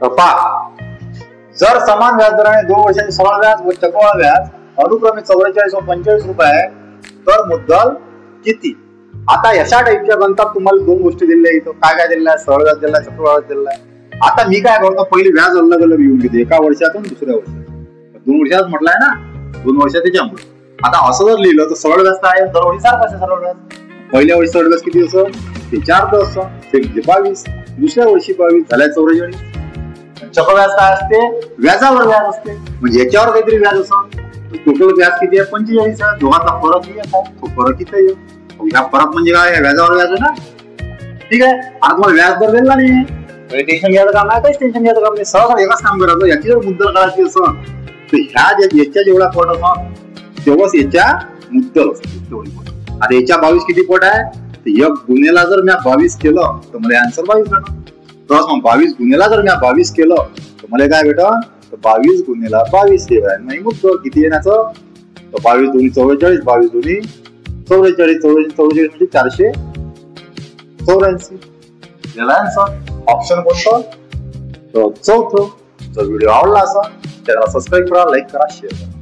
पहा, जर समान व्याजदराने 2 वर्षांचे समान व्याज व चक्रवाढ व्याज अनुक्रमे 44 व 45 रुपये आहे, तर मुद्दल किती? आता अशा टाईपच्या गणितात तुम्हाला 2 गोष्टी दिल्या इथं. काय काय दिलेलं आहे? सरळ व्याज दिलेला आहे, चक्रवाढ दिलेला आहे. आता मी काय करतो, पहिले व्याज अलग अलग येऊन घेतो, एका वर्षातून दुसऱ्या वर्षात. 2 वर्षात म्हटलंय ना, 2 वर्षात त्याच्यामुळे. आता असं जर लिहिलं तर सरळ व्याज काय आहे? दरवर्षी सारखं सरळ व्याज. पहिल्या वर्षी सरळ व्याज किती असं? ते 4 असं, ते म्हणजे 22. दुसऱ्या वर्षी 22 झाल्या 44. चक्रव्याज काय असते? व्याजावर व्याज असते, म्हणजे याच्यावर काहीतरी व्याज असं. टोटल व्याज किती आहे? 45 आहे. दोघांचा फरक येत आहे, तो फरक इथे येईल. ह्या फरक म्हणजे काय? व्याजावर व्याज आहे ना. ठीक आहे. आता तुम्हाला व्याज दर दिला नाही, टेन्शन घ्यायचं काम नाही, काहीच टेन्शन घ्यायचं काम नाही. सहसा एकच काम करायचं, याची जर मुद्दल काढायची असं तर ह्या याच्या जेवढा पट असं तेव्हाच याच्या मुद्दल असते तेवढी पट. आता याच्या 22 किती पट आहे? तर एक गुन्हेला जर मी 22 केलं तर मला आन्सर 22 भेटल. तर मग 22 गुन्हेला जर मी 22 केलं तर मला काय भेटल? तर 22 गुन्हेला 22 हे आहे. नाही मुद्दल किती येण्याचं? तर 22 दोन्ही 44, 22 दोन्ही 44, 44 म्हणजे 484. याला आन्सर ऑप्शन कोणतं? तर चौथं. जर व्हिडिओ आवडला असेल चॅनल सबस्क्राईब करा, लाईक करा, शेअर करा.